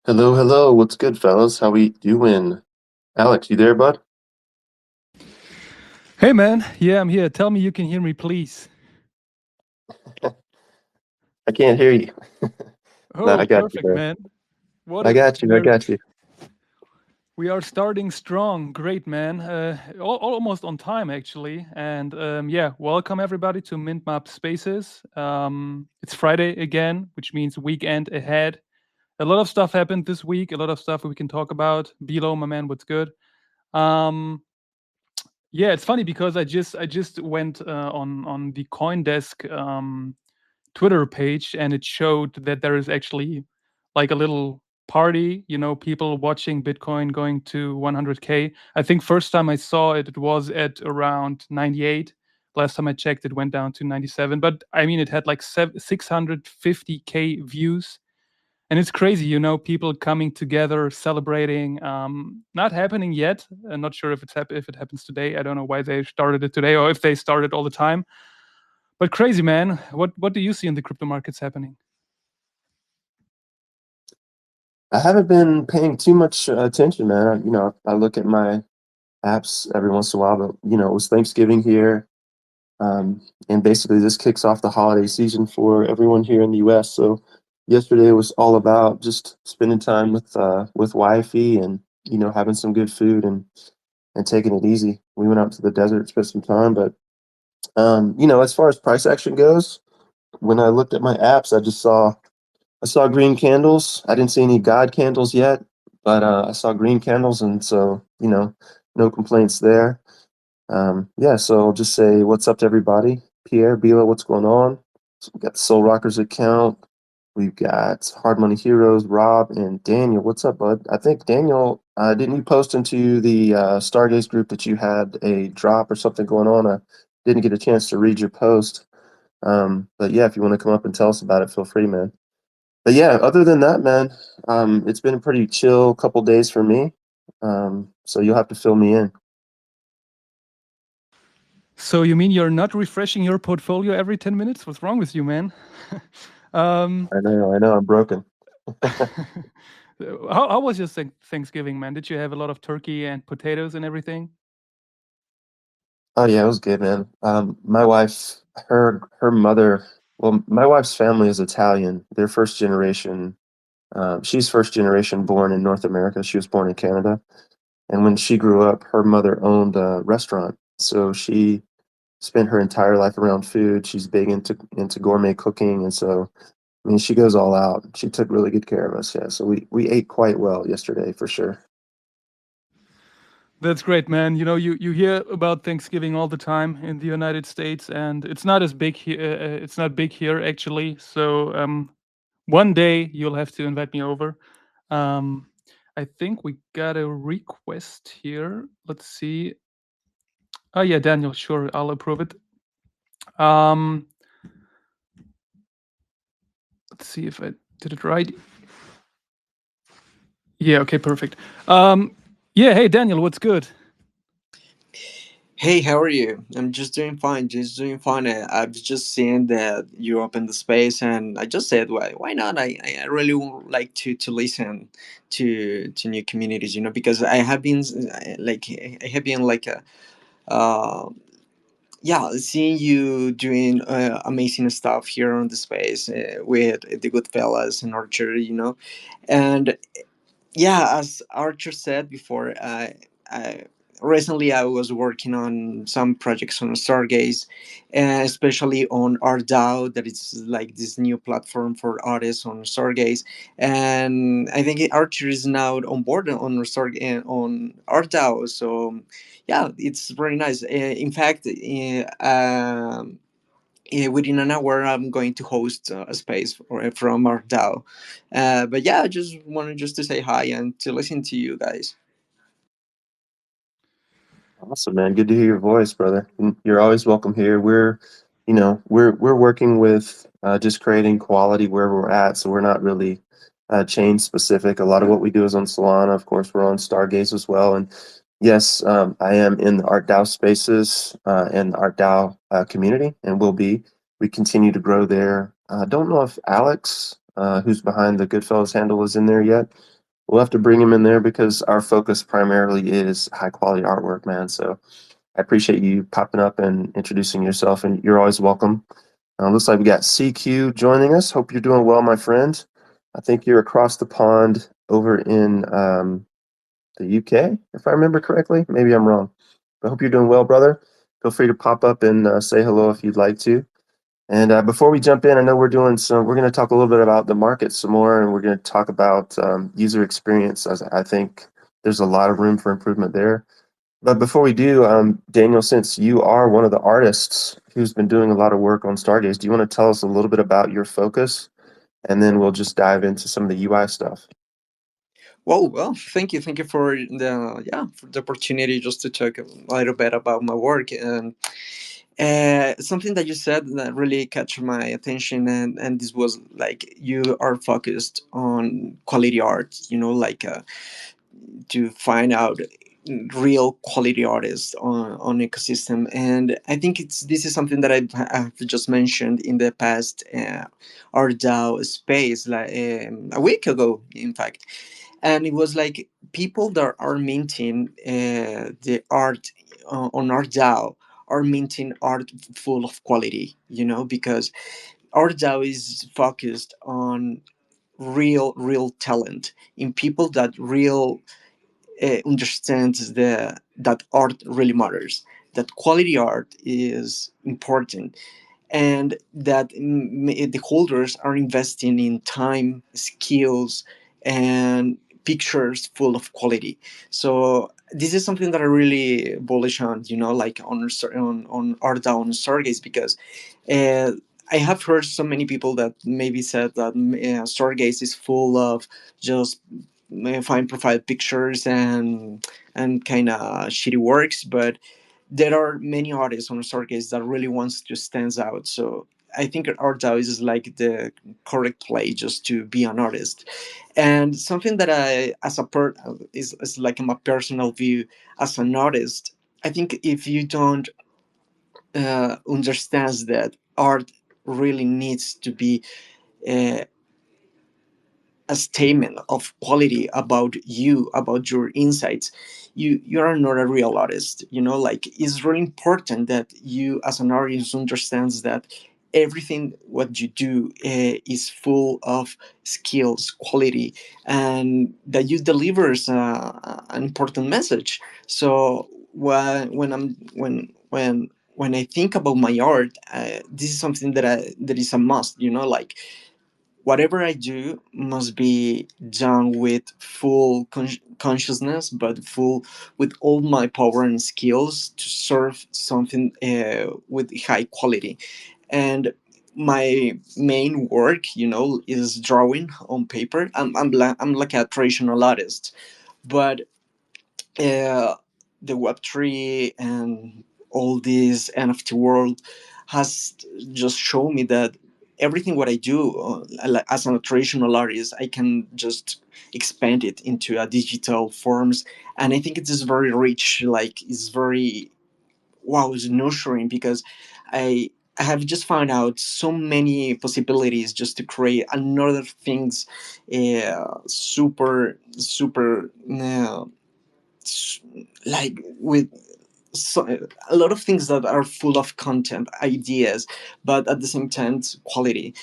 Hello, hello. What's good, fellas? How we doing? Alex, you there, bud? Hey man, yeah, I'm here. Tell me you can hear me, please. I can't hear you. No, Oh, I got you, perfect, bro. man. What I a got you. I got you. we are starting strong. Great, man. Almost on time actually. And yeah, welcome everybody to Mint Map Spaces. It's Friday again, which means weekend ahead. A lot of stuff happened this week. A lot of stuff we can talk about. Below, my man, what's good? Um, yeah, it's funny because I just went on the CoinDesk Twitter page, and it showed that there is actually like a little party, people watching Bitcoin going to 100K. I think first time I saw it, it was at around 98. Last time I checked, it went down to 97. But I mean, it had like 650K views. And it's crazy, people coming together, celebrating. Not happening yet. I'm not sure if if it happens today. I don't know why they started it today or if they started all the time. But crazy, man. What do you see in the crypto markets happening? I haven't been paying too much attention, man. I look at my apps every once in a while, but it was Thanksgiving here, and basically this kicks off the holiday season for everyone here in the U.S. So yesterday was all about just spending time with wifey and having some good food and taking it easy. We went out to the desert, spent some time, but as far as price action goes, when I looked at my apps, I saw green candles. I didn't see any God candles yet, but I saw green candles, and so no complaints there. Yeah, so I'll just say what's up to everybody. Pierre, Bila, what's going on? So we got the Soul Rockers account. We've got Hard Money Heroes, Rob, and Daniel. What's up, bud? I think Daniel, didn't you post into the Stargaze group that you had a drop or something going on? I didn't get a chance to read your post. But yeah, if you want to come up and tell us about it, feel free, man. But yeah, other than that, man, it's been a pretty chill couple days for me. So you'll have to fill me in. So you mean you're not refreshing your portfolio every 10 minutes? What's wrong with you, man? um, I know, I'm broken. how was your Thanksgiving, man? Did you have a lot of turkey and potatoes and everything? Oh yeah, it was good, man. My wife, her mother, well, my wife's family is Italian. They're first generation. She's first generation born in North America. She was born in Canada, and when she grew up, her mother owned a restaurant. So she spent her entire life around food. She's big into gourmet cooking, and so I mean, she goes all out. She took really good care of us. Yeah, so we ate quite well yesterday for sure. That's great, man. You hear about Thanksgiving all the time in the United States, and it's not as big here. It's not big here actually. So one day you'll have to invite me over. Um, I think we got a request here. Let's see. Oh yeah, Daniel. Sure, I'll approve it. Um, let's see if I did it right. Yeah. Okay. Perfect. Um, yeah. Hey, Daniel. What's good? Hey, how are you? I'm just doing fine, just doing fine. I've just seen that you opened the space, and I just said, why not? I really would like to listen to new communities, because I have been I have been uh, yeah, seeing you doing amazing stuff here on the space with the good fellas and Archer, and yeah, as Archer said before, I recently I was working on some projects on Stargaze, and especially on ArtDAO, that is like this new platform for artists on Stargaze, and I think Archer is now on board on on ArtDAO. So yeah, it's very nice. In fact, within an hour, I'm going to host a space from our DAO. But yeah, I just wanted just to say hi and to listen to you guys. Awesome, man. Good to hear your voice, brother. You're always welcome here. We're working with just creating quality wherever we're at, so we're not really chain specific. A lot of what we do is on Solana. Of course, we're on Stargaze as well. And yes, I am in the Art DAO spaces and the Art DAO community, and will be. We continue to grow there. I don't know if Alex, who's behind the Goodfellas handle, is in there yet. we'll have to bring him in there because our focus primarily is high quality artwork, man. So I appreciate you popping up and introducing yourself, and you're always welcome. Looks like we got CQ joining us. Hope you're doing well, my friend. I think you're across the pond over in the UK, if I remember correctly. Maybe I'm wrong. But I hope you're doing well, brother. Feel free to pop up and say hello if you'd like to. And before we jump in, I know we're going to talk a little bit about the market some more, and we're going to talk about user experience, as I think there's a lot of room for improvement there. But before we do, Daniel, since you are one of the artists who's been doing a lot of work on Stargaze, do you want to tell us a little bit about your focus? And then we'll just dive into some of the UI stuff. Well, thank you for the opportunity just to talk a little bit about my work. And something that you said that really catch my attention, and this was like you are focused on quality art, like to find out real quality artists on ecosystem. And I think this is something that I've just mentioned in the past ArtDAO space, like a week ago, in fact. And it was like people that are minting the art on ArtDAO are minting art full of quality, because ArtDAO is focused on real talent in people that real understands that art really matters, that quality art is important, and that the holders are investing in time, skills, and pictures full of quality. So this is something that I really bullish on, like on ArtDAO on Stargaze, because uh, I have heard so many people that maybe said that Stargaze is full of just fine profile pictures and kind of shitty works, but there are many artists on Stargaze that really wants to stand out. So I think ArtDAO is like the correct place just to be an artist. And something that I, as a is like my personal view as an artist. I think if you don't understands that art really needs to be uh, a statement of quality about you, about your insights, you are not a real artist. Like it's really important that you as an artist understands that everything what you do is full of skills, quality, and that you delivers an important message. So when I think about my art, this is something that is a must. Like whatever I do must be done with full consciousness, but full with all my power and skills to serve something with high quality. And my main work, is drawing on paper. I'm like a traditional artist, but uh, the Web3 and all this NFT world has just shown me that everything what I do as a traditional artist, I can just expand it into a digital forms. And I think it is very rich, like it's very, wow, it's nurturing, because I have just found out so many possibilities just to create another things, super like with so, a lot of things that are full of content ideas, but at the same time quality.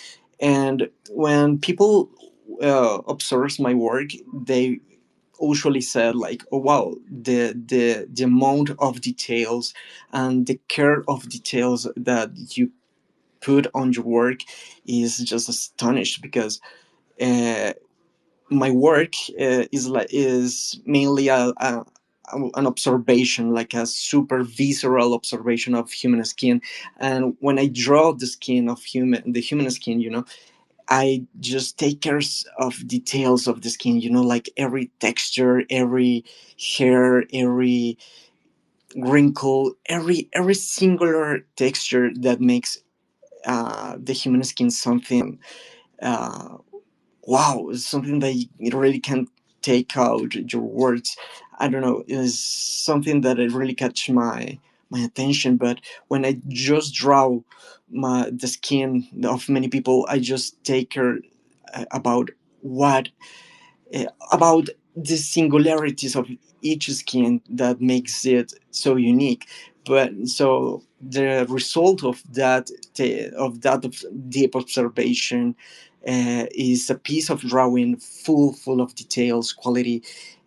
And when people observes my work, they usually said like, oh wow, the amount of details and the care of details that you put on your work is just astonished, because uh, my work is mainly an observation, like a super visceral observation of human skin. And when I draw the human skin, I just take care of details of the skin, like every texture, every hair, every wrinkle, every singular texture that makes the human skin something uh, wow, it's something that you really can't take out your words. I don't know, is something that it really catch my attention. But when I just draw the skin of many people, I just take care about what about the singularities of each skin that makes it so unique. But so the result of that of deep observation is a piece of drawing full of details, quality,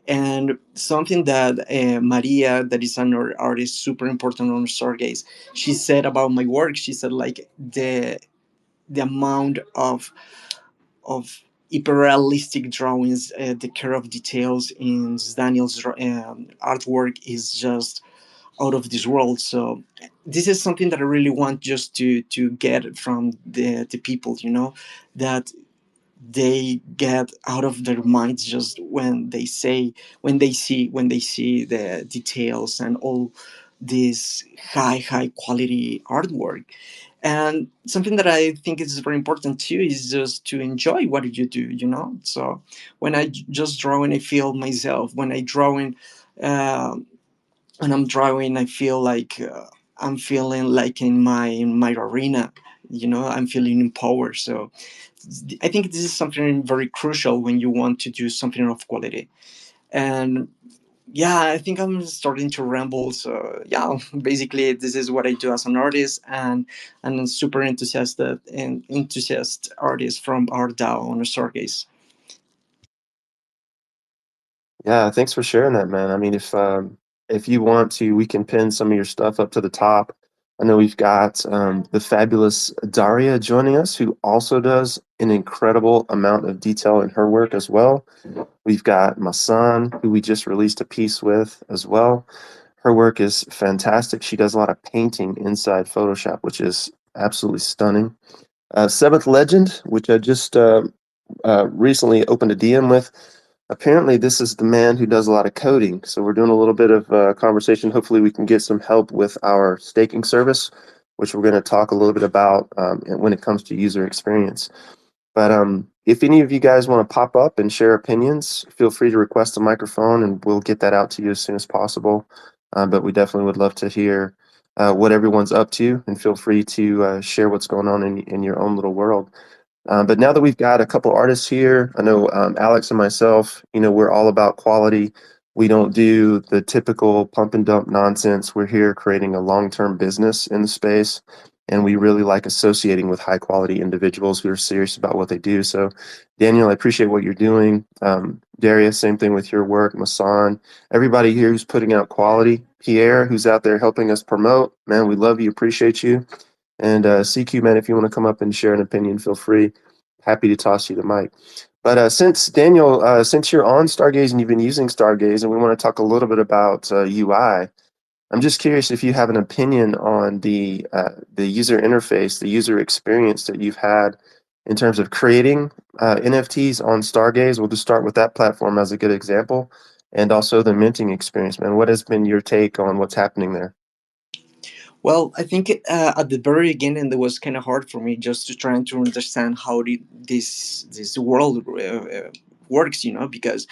and something that Maria, that is an artist super important on Stargaze, she said about my work. She said like the amount of hyper-realistic drawings, the care of details in Daniel's artwork is just out of this world. So this is something that I really want just to get from the people, that they get out of their minds just when they see the details and all this high quality artwork. And something that I think is very important too is just to enjoy what you do, so when I just drawing, I feel myself. When I drawing, when I'm drawing, I feel like I'm feeling like in my arena, I'm feeling empowered. So I think this is something very crucial when you want to do something of quality. And yeah, I think I'm starting to ramble. So yeah, basically this is what I do as an artist, and a super enthusiast artist from Art DAO on a Stargaze. Yeah, thanks for sharing that, man. I mean, if you want to, we can pin some of your stuff up to the top. I know we've got the fabulous Daria joining us, who also does an incredible amount of detail in her work as well. We've got Masan, who we just released a piece with as well. Her work is fantastic. She does a lot of painting inside Photoshop, which is absolutely stunning. Seventh Legend, which I just recently opened a DM with. Apparently, this is the man who does a lot of coding. So we're doing a little bit of conversation. Hopefully, we can get some help with our staking service, which we're going to talk a little bit about when it comes to user experience. But if any of you guys want to pop up and share opinions, feel free to request a microphone, and we'll get that out to you as soon as possible. But we definitely would love to hear what everyone's up to, and feel free to share what's going on in your own little world. But now that we've got a couple artists here, I know Alex and myself, we're all about quality. We don't do the typical pump and dump nonsense. We're here creating a long-term business in the space, and we really like associating with high quality individuals who are serious about what they do. So, Daniel, I appreciate what you're doing. Darius, same thing with your work. Masan, everybody here who's putting out quality. Pierre, who's out there helping us promote, man, we love you, appreciate you. And CQ, man, if you want to come up and share an opinion, feel free. Happy to toss you the mic. But since Daniel, since you're on Stargaze and you've been using Stargaze, and we want to talk a little bit about UI, I'm just curious if you have an opinion on the user interface, the user experience that you've had in terms of creating NFTs on Stargaze. We'll just start with that platform as a good example, and also the minting experience, man. What has been your take on what's happening there? Well, I think at the very beginning it was kind of hard for me just to try to understand how this world works, because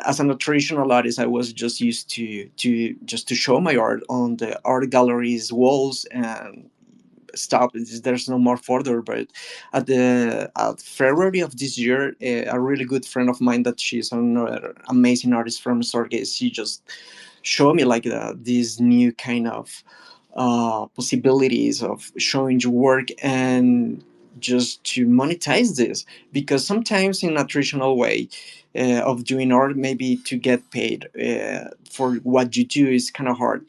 as a traditional artist, I was just used to just to show my art on the art galleries walls and stop. There's no more further. But at February of this year, a really good friend of mine, that she's another amazing artist from Stargaze, she just showed me like this new kind of possibilities of showing your work and just to monetize this, because sometimes in a traditional way of doing art, maybe to get paid for what you do is kind of hard.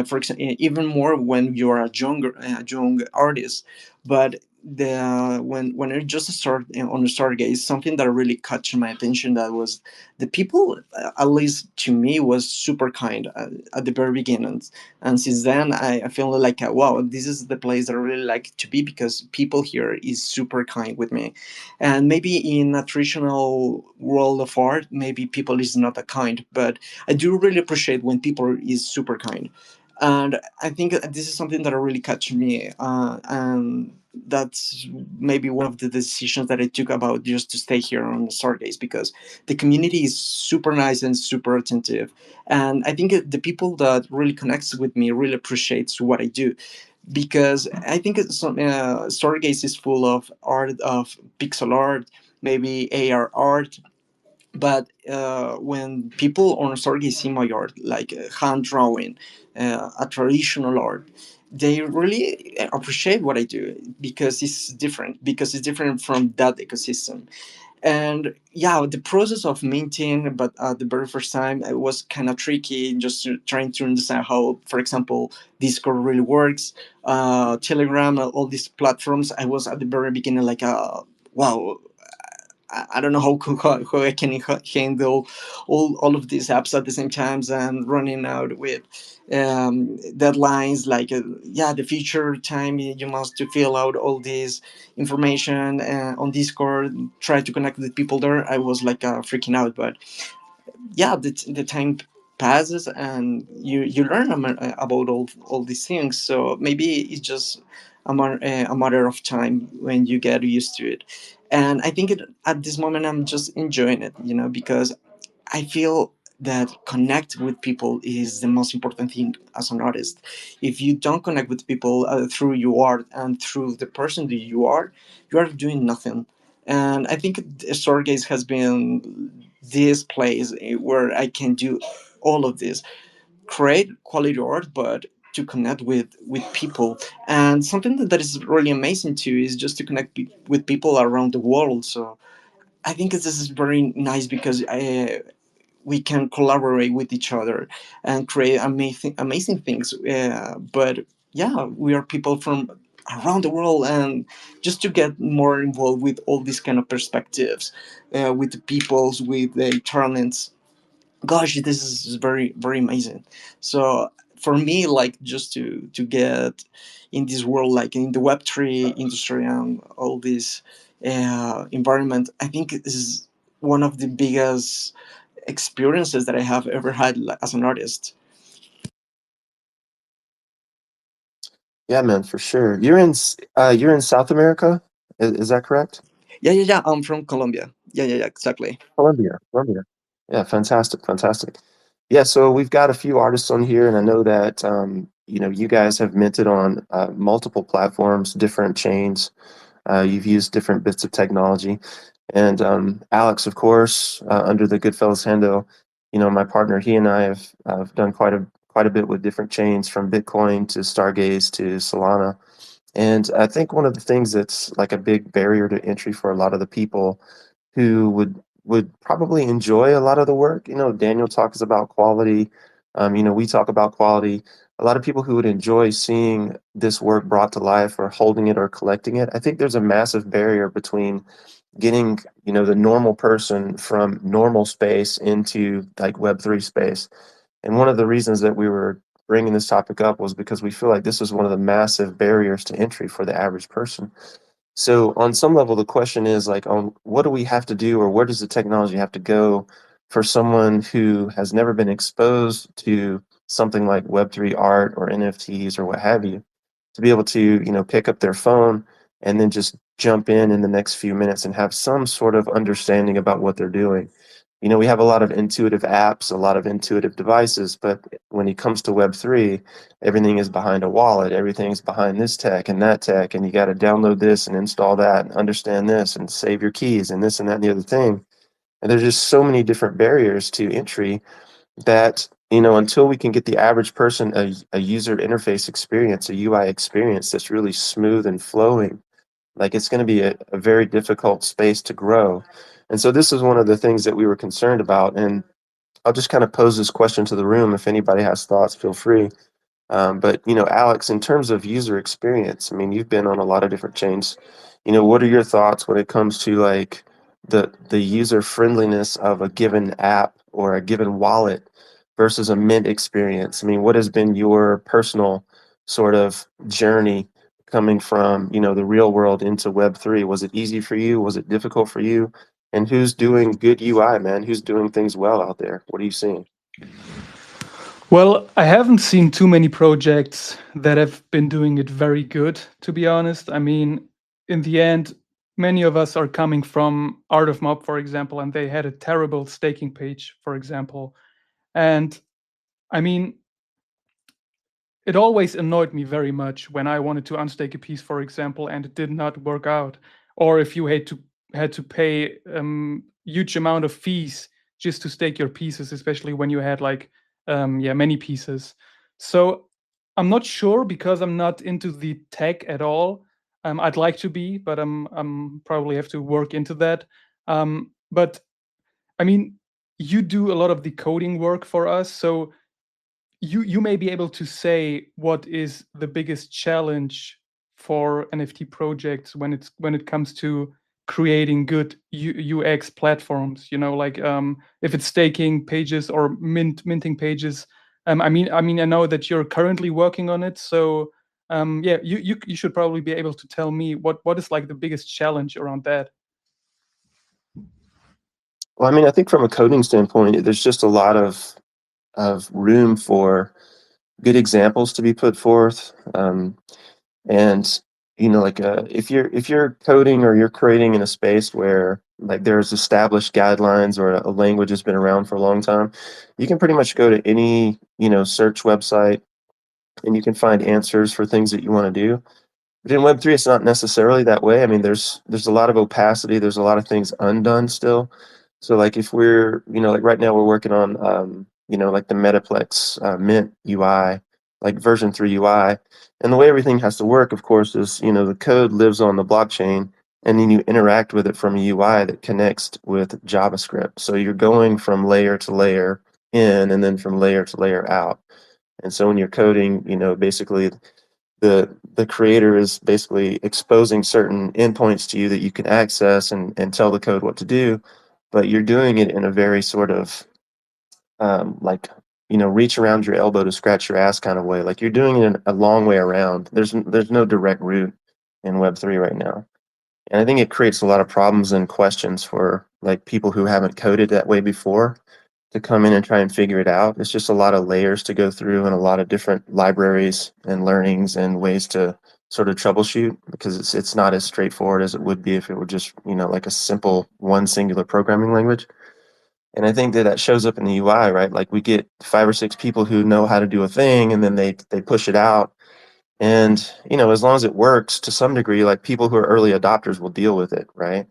For example, even more when you're a young artist. But when I just started on the Stargaze, something that really caught my attention, that was the people, at least to me, was super kind at the very beginning. And since then, I feel like wow, this is the place that I really like to be, because people here is super kind with me. And maybe in a traditional world of art, maybe people is not that kind, but I do really appreciate when people is super kind. And I think this is something that really catch me, and that's maybe one of the decisions that I took about just to stay here on Stargaze, because the community is super nice and super attentive. And I think the people that really connects with me really appreciates what I do, because I think Stargaze is full of art, of pixel art, maybe AR art, But when people on Stargaze see my art, like hand drawing, a traditional art, they really appreciate what I do because it's different, because it's different from that ecosystem. And yeah, the process of minting, but the very first time it was kind of tricky, just trying to understand how, for example, Discord really works, Telegram, all these platforms. I was at the very beginning like, wow, I don't know how I can handle all of these apps at the same times and running out with deadlines like yeah, the future time you must to fill out all this information on Discord, try to connect with people there. I was like freaking out, but yeah, the time passes and you learn about all these things. So maybe it's just a matter of time when you get used to it. And I think at this moment I'm just enjoying it, because I feel that connect with people is the most important thing as an artist. If you don't connect with people through your art and through the person that you are doing nothing. And I think Stargaze has been this place where I can do all of this, create quality art, but to connect with people. And something that is really amazing too is just to connect with people around the world. So I think this is very nice because we can collaborate with each other and create amazing things. But yeah, we are people from around the world, and just to get more involved with all these kind of perspectives, with the peoples, with the talents. Gosh, this is very very amazing. So for me, like just to get in this world, like in the Web3 industry and all this environment, I think this is one of the biggest experiences that I have ever had as an artist. Yeah, man, for sure. You're in South America, is that correct? Yeah, yeah, yeah. I'm from Colombia. Yeah, yeah, yeah. Exactly. Colombia, Colombia. Yeah, fantastic, fantastic. Yeah, so we've got a few artists on here, and I know that you guys have minted on multiple platforms, different chains. You've used different bits of technology, and Alex, of course, under the Goodfellas handle, my partner, he and I have done quite a bit with different chains, from Bitcoin to Stargaze to Solana. And I think one of the things that's like a big barrier to entry for a lot of the people who would probably enjoy a lot of the work. Daniel talks about quality. We talk about quality. A lot of people who would enjoy seeing this work brought to life or holding it or collecting it. I think there's a massive barrier between getting, the normal person from normal space into like Web3 space. And one of the reasons that we were bringing this topic up was because we feel like this is one of the massive barriers to entry for the average person. So on some level, the question is like, on what do we have to do, or where does the technology have to go for someone who has never been exposed to something like Web3 art or NFTs or what have you, to be able to, pick up their phone and then just jump in the next few minutes and have some sort of understanding about what they're doing. We have a lot of intuitive apps, a lot of intuitive devices, but when it comes to Web3, everything is behind a wallet, everything's behind this tech and that tech, and you got to download this and install that and understand this and save your keys and this and that and the other thing. And there's just so many different barriers to entry that, until we can get the average person a user interface experience, a UI experience that's really smooth and flowing, like it's going to be a very difficult space to grow. And so this is one of the things that we were concerned about. And I'll just kind of pose this question to the room. If anybody has thoughts, feel free. But Alex, in terms of user experience, I mean, you've been on a lot of different chains. What are your thoughts when it comes to like the user friendliness of a given app or a given wallet versus a mint experience? I mean, what has been your personal sort of journey coming from, the real world into Web3? Was it easy for you? Was it difficult for you? And who's doing good UI, man? Who's doing things well out there? What are you seeing? Well, I haven't seen too many projects that have been doing it very good, to be honest. I mean, in the end, many of us are coming from Art of Mob, for example, and they had a terrible staking page, for example. And I mean, it always annoyed me very much when I wanted to unstake a piece, for example, and it did not work out. Or if you had to pay huge amount of fees just to stake your pieces, especially when you had like many pieces. So I'm not sure because I'm not into the tech at all. I'd like to be, but I'm probably have to work into that. But I mean, you do a lot of the coding work for us, so you may be able to say what is the biggest challenge for NFT projects when it comes to creating good UX platforms. You know, like if it's staking pages or minting pages. I know that you're currently working on it, so yeah, you should probably be able to tell me what is like the biggest challenge around that. Well, I mean, I think from a coding standpoint, there's just a lot of room for good examples to be put forth. And like if you're coding or you're creating in a space where like there's established guidelines or a language has been around for a long time, you can pretty much go to any search website and you can find answers for things that you want to do. But in Web3, it's not necessarily that way. I mean, there's a lot of opacity. There's a lot of things undone still. So like if we're, like right now we're working on, like the Metaplex Mint UI, like version 3 UI. And the way everything has to work, of course, is, the code lives on the blockchain and then you interact with it from a UI that connects with JavaScript. So you're going from layer to layer in and then from layer to layer out. And so when you're coding, basically the creator is basically exposing certain endpoints to you that you can access and tell the code what to do, but you're doing it in a very sort of like reach around your elbow to scratch your ass kind of way. Like you're doing it in a long way around. There's no direct route in Web3 right now. And I think it creates a lot of problems and questions for like people who haven't coded that way before to come in and try and figure it out. It's just a lot of layers to go through and a lot of different libraries and learnings and ways to sort of troubleshoot because it's not as straightforward as it would be if it were just, like a simple one singular programming language. And I think that that shows up in the UI, right? Like we get 5 or 6 people who know how to do a thing and then they push it out. And, as long as it works to some degree, like people who are early adopters will deal with it, right?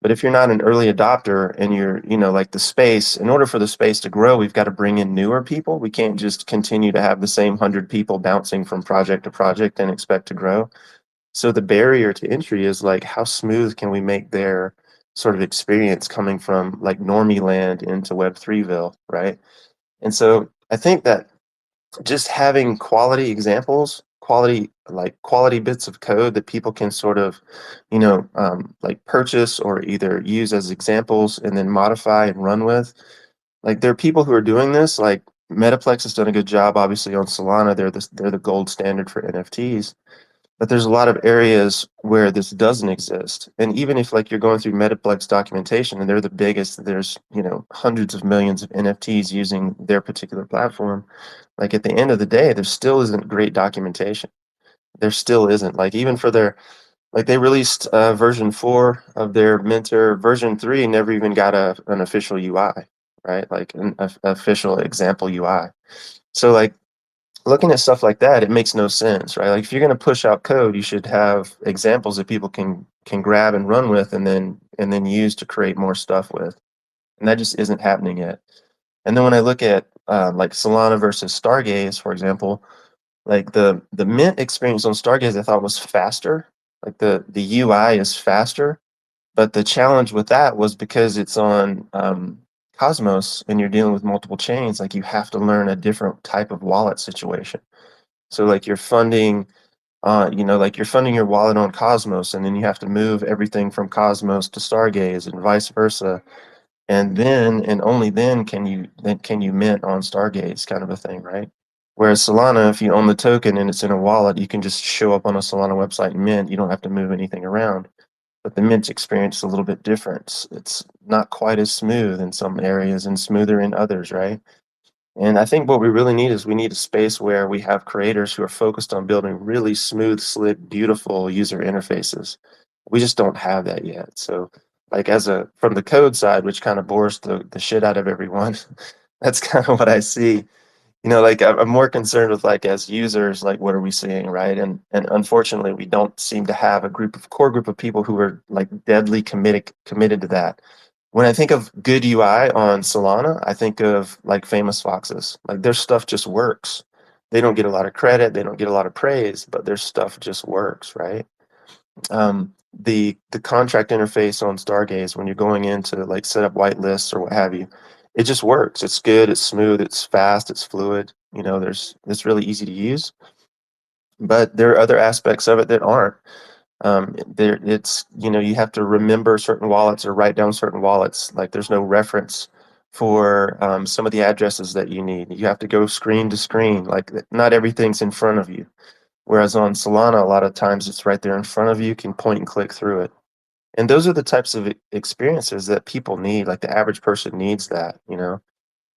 But if you're not an early adopter and you're, like the space, in order for the space to grow, we've got to bring in newer people. We can't just continue to have the same 100 people bouncing from project to project and expect to grow. So the barrier to entry is like, how smooth can we make their sort of experience coming from like normie land into Web3ville, right? And so I think that just having quality examples, quality bits of code that people can sort of, like purchase or either use as examples and then modify and run with. Like there are people who are doing this. Like Metaplex has done a good job, obviously on Solana. They're the gold standard for NFTs. But there's a lot of areas where this doesn't exist. And even if like you're going through Metaplex documentation and they're the biggest, there's, hundreds of millions of NFTs using their particular platform. Like at the end of the day, there still isn't great documentation. There still isn't. Like even for their like they released version 4 of their Mentor. Version 3 never even got an official UI, right? Like an official example UI. So like looking at stuff like that, it makes no sense, right? Like if you're going to push out code, you should have examples that people can grab and run with, and then use to create more stuff with. And that just isn't happening yet. And then when I look at like Solana versus Stargaze, for example, like the Mint experience on Stargaze, I thought was faster. Like the UI is faster, but the challenge with that was because it's on Cosmos and you're dealing with multiple chains, like you have to learn a different type of wallet situation. So like you're funding, like you're funding your wallet on Cosmos, and then you have to move everything from Cosmos to Stargaze and vice versa. And then and only then can you mint on Stargaze, kind of a thing, right? Whereas Solana, if you own the token and it's in a wallet, you can just show up on a Solana website and mint. You don't have to move anything around. But the mint experience is a little bit different. It's not quite as smooth in some areas and smoother in others, right? And I think what we really need is we need a space where we have creators who are focused on building really smooth, slick, beautiful user interfaces. We just don't have that yet. So like from the code side, which kind of bores the shit out of everyone, that's kind of what I see. Like I'm more concerned with like as users, like what are we seeing, right? And unfortunately, we don't seem to have a core group of people who are like deadly committed to that. When I think of good UI on Solana, I think of like Famous Foxes. Like their stuff just works. They don't get a lot of credit, they don't get a lot of praise, but their stuff just works, right? The contract interface on Stargaze when you're going in to like set up whitelists or what have you, it just works. It's good, it's smooth, it's fast, it's fluid. You know, it's really easy to use. But there are other aspects of it that aren't. It's, you know, you have to remember certain wallets or write down certain wallets. Like there's no reference for some of the addresses that you need. You have to go screen to screen. Like not everything's in front of you. Whereas on Solana, a lot of times it's right there in front of you. You can point and click through it. And those are the types of experiences that people need. Like the average person needs that, you know.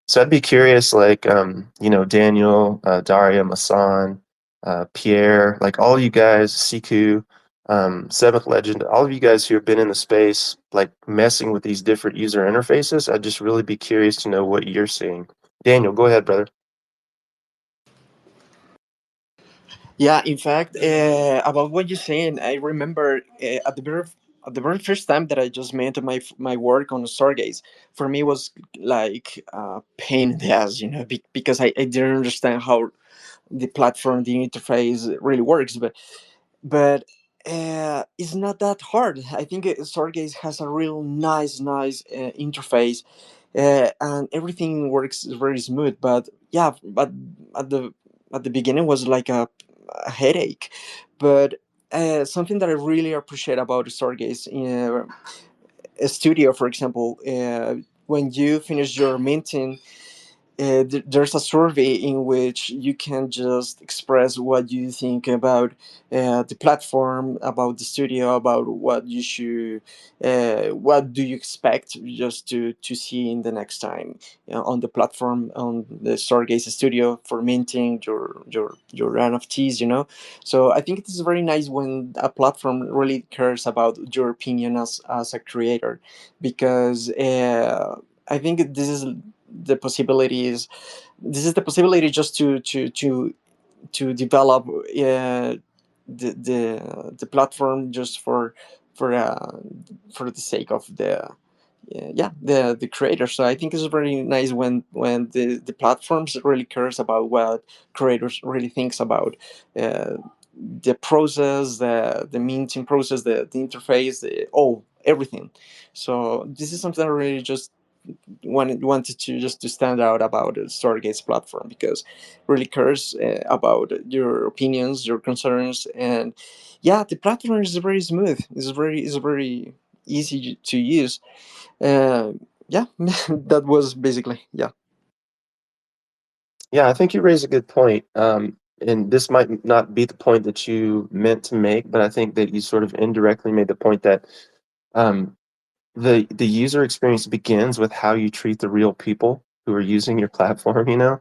So I'd be curious, like, you know, Daniel, Daria, Masan, Pierre, like all you guys, Siku, Seventh Legend, all of you guys who have been in the space, like messing with these different user interfaces, I'd just really be curious to know what you're seeing. Daniel, go ahead, brother. Yeah, in fact, about what you're saying, I remember at the very first time that I just made my work on Stargaze, for me was like pain in the ass, you know, because I didn't understand how the platform, the interface really works, but it's not that hard. I think Stargaze has a real nice interface, and everything works very smooth. But yeah, but at the at the beginning was like a headache. But something that I really appreciate about Stargaze Studio, for example, when you finish your minting, there's a survey in which you can just express what you think about the platform, about the studio, about what you should, what do you expect just to see in the next time, you know, on the platform, on the Stargaze Studio for minting your NFTs, you know. So I think it is very nice when a platform really cares about your opinion as a creator, because I think the possibilities this is the possibility just to develop the platform just for uh, for the sake of the creator. So I think it's very nice when the platforms really cares about what creators really thinks about uh, the process, the minting process, the interface, everything. So this is something I really just wanted to just to stand out about the Stargaze platform, because really cares about your opinions, your concerns, and yeah, the platform is very smooth. It's very easy to use. Uh, yeah, that was basically yeah. Yeah, I think you raise a good point. And this might not be the point that you meant to make, but I think that you sort of indirectly made the point that um, the user experience begins with how you treat the real people who are using your platform, you know?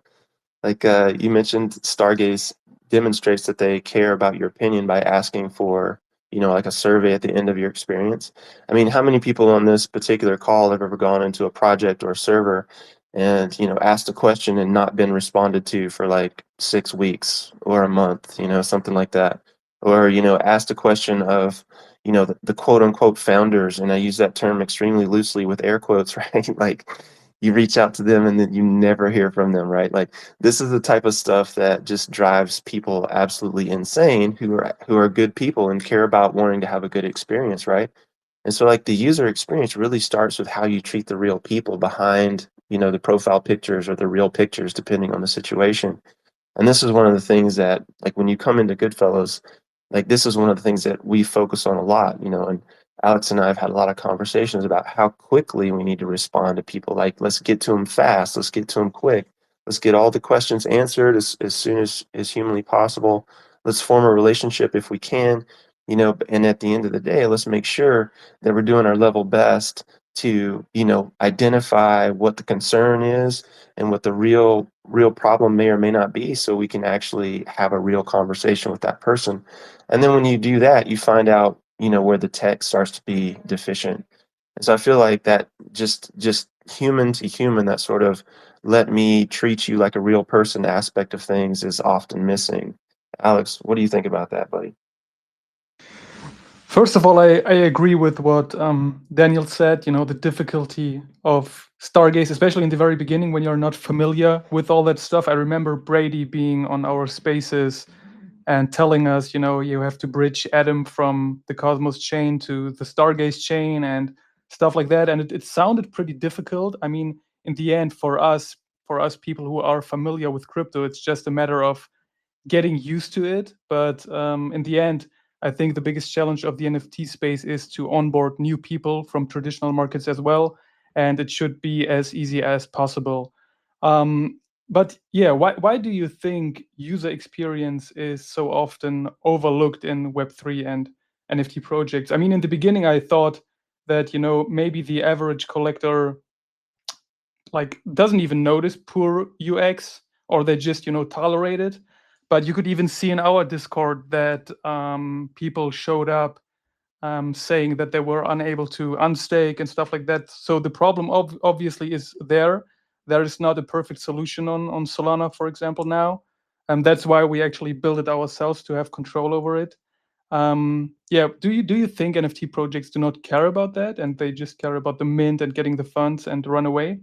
Like you mentioned, Stargaze demonstrates that they care about your opinion by asking for, you know, like a survey at the end of your experience. I mean, how many people on this particular call have ever gone into a project or a server and, you know, asked a question and not been responded to for like 6 weeks or a month, you know, something like that? Or, you know, asked a question of, you know, the quote unquote founders, and I use that term extremely loosely with air quotes, right? Like you reach out to them and then you never hear from them, right? Like this is the type of stuff that just drives people absolutely insane who are good people and care about wanting to have a good experience, right? And so like the user experience really starts with how you treat the real people behind, you know, the profile pictures or the real pictures, depending on the situation. And this is one of the things that, like, when you come into Goodfellows, like, this is one of the things that we focus on a lot, you know, and Alex and I have had a lot of conversations about how quickly we need to respond to people. Like, let's get to them fast. Let's get to them quick. Let's get all the questions answered as soon as humanly possible. Let's form a relationship if we can, you know, and at the end of the day, let's make sure that we're doing our level best to, you know, identify what the concern is and what the real problem may or may not be, so we can actually have a real conversation with that person. And then when you do that, you find out, you know, where the tech starts to be deficient. And so I feel like that just human to human, that sort of let me treat you like a real person aspect of things is often missing. Alex, what do you think about that, buddy? First of all, I agree with what Daniel said. You know, the difficulty of Stargaze, especially in the very beginning when you're not familiar with all that stuff. I remember Brady being on our spaces and telling us, you know, you have to bridge Atom from the Cosmos chain to the Stargaze chain and stuff like that. And it sounded pretty difficult. I mean, in the end, for us people who are familiar with crypto, it's just a matter of getting used to it. But in the end, I think the biggest challenge of the NFT space is to onboard new people from traditional markets as well, and it should be as easy as possible. But yeah, why do you think user experience is so often overlooked in Web3 and NFT projects? I mean, in the beginning, I thought that, you know, maybe the average collector like doesn't even notice poor UX, or they just, you know, tolerate it. But you could even see in our Discord that people showed up saying that they were unable to unstake and stuff like that. So the problem obviously is there. There is not a perfect solution on Solana, for example, now. And that's why we actually built it ourselves to have control over it. Yeah, do you think NFT projects do not care about that and they just care about the mint and getting the funds and run away?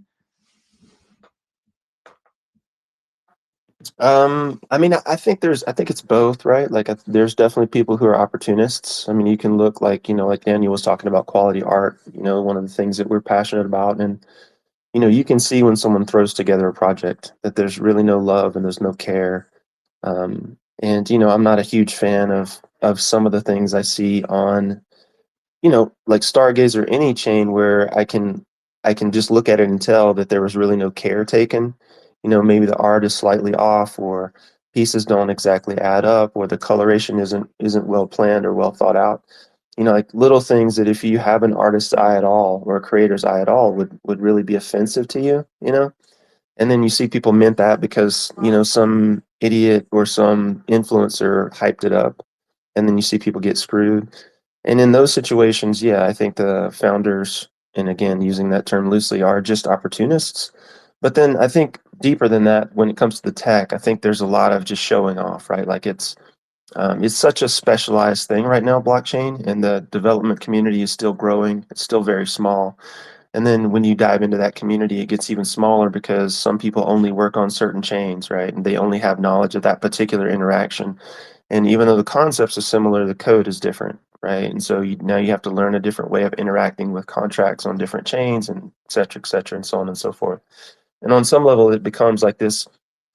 I mean, I think it's both, right? Like, there's definitely people who are opportunists. I mean, you can look like, like Daniel was talking about quality art, one of the things that we're passionate about. And, you can see when someone throws together a project that there's really no love and there's no care. And, I'm not a huge fan of some of the things I see on, like Stargaze or any chain where I can just look at it and tell that there was really no care taken. Maybe the art is slightly off, or pieces don't exactly add up, or the coloration isn't well planned or well thought out. Like little things that if you have an artist's eye at all or a creator's eye at all would really be offensive to you. And then you see people mint that because, some idiot or some influencer hyped it up, and then you see people get screwed. And in those situations, yeah, I think the founders, and again, using that term loosely, are just opportunists. But then I think deeper than that, when it comes to the tech, I think there's a lot of just showing off, right? Like it's such a specialized thing right now, blockchain, and the development community is still growing. It's still very small. And then when you dive into that community, it gets even smaller because some people only work on certain chains, right? And they only have knowledge of that particular interaction. And even though the concepts are similar, the code is different, right? And so now you have to learn a different way of interacting with contracts on different chains, and et cetera, and so on and so forth. And on some level, it becomes like this,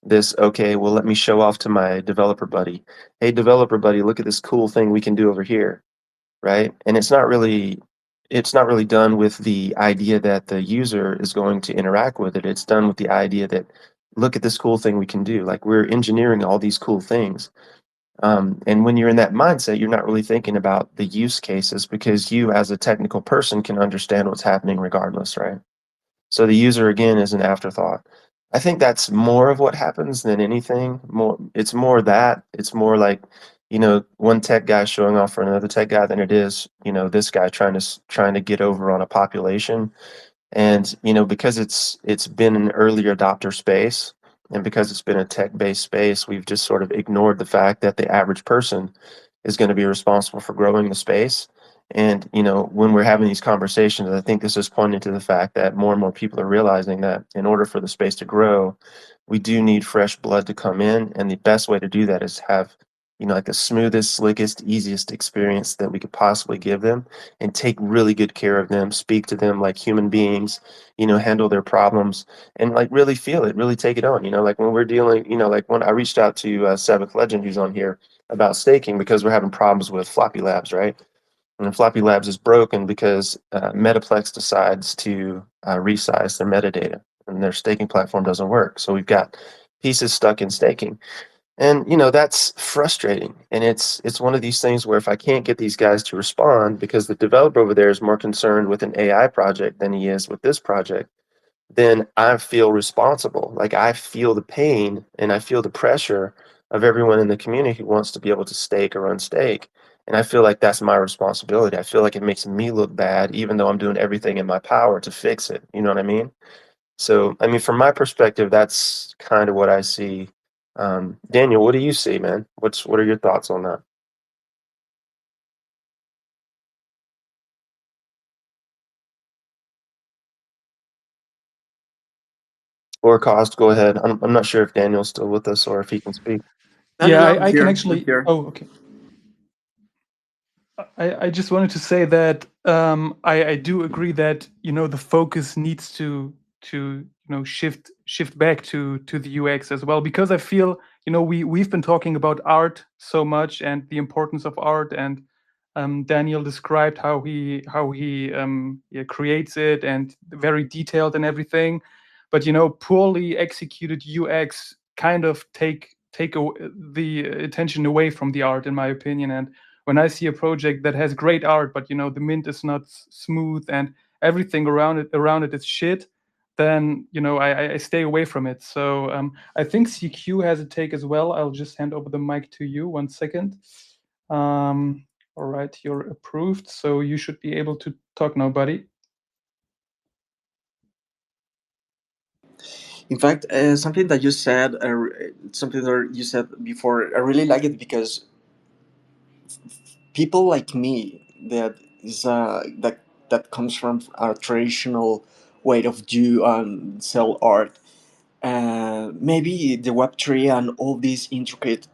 okay, well, let me show off to my developer buddy. Hey, developer buddy, look at this cool thing we can do over here, right? And it's not really done with the idea that the user is going to interact with it. It's done with the idea that look at this cool thing we can do. Like, we're engineering all these cool things. And when you're in that mindset, you're not really thinking about the use cases because you, as a technical person, can understand what's happening regardless, right? So the user, again, is an afterthought. I think that's more of what happens than anything. It's more that. It's more like, one tech guy showing off for another tech guy than it is, this guy trying to get over on a population. And, because it's been an early adopter space, and because it's been a tech-based space, we've just sort of ignored the fact that the average person is going to be responsible for growing the space. And, when we're having these conversations, I think this is pointing to the fact that more and more people are realizing that in order for the space to grow, we do need fresh blood to come in. And the best way to do that is have, like the smoothest, slickest, easiest experience that we could possibly give them, and take really good care of them, speak to them like human beings, handle their problems, and like really feel it, really take it on. Like when we're dealing, like when I reached out to Savic Legend, who's on here, about staking because we're having problems with Floppy Labs, right? And Floppy Labs is broken because Metaplex decides to resize their metadata, and their staking platform doesn't work. So we've got pieces stuck in staking. And that's frustrating. And it's one of these things where if I can't get these guys to respond because the developer over there is more concerned with an AI project than he is with this project, then I feel responsible. Like, I feel the pain and I feel the pressure of everyone in the community who wants to be able to stake or unstake. And I feel like that's my responsibility. I feel like it makes me look bad, even though I'm doing everything in my power to fix it. You know what I mean? So, I mean, from my perspective, that's kind of what I see. Daniel, what do you see, man? What are your thoughts on that? or Cost, go ahead. I'm not sure if Daniel's still with us or if he can speak. Yeah, I'm I can here. actually. I'm here. Oh, okay. I just wanted to say that I do agree that the focus needs to shift back to the UX as well, because I feel we've been talking about art so much and the importance of art, and Daniel described how he yeah, creates it, and very detailed and everything, but poorly executed UX kind of the attention away from the art, in my opinion. And when I see a project that has great art, but the mint is not smooth and everything around it is shit, then I stay away from it. So I think CQ has a take as well. I'll just hand over the mic to you 1 second. All right, you're approved, so you should be able to talk now, buddy. In fact, something that you said, before, I really like it because people like me that comes from a traditional way of do and sell art. Maybe the Web3 and all this intricate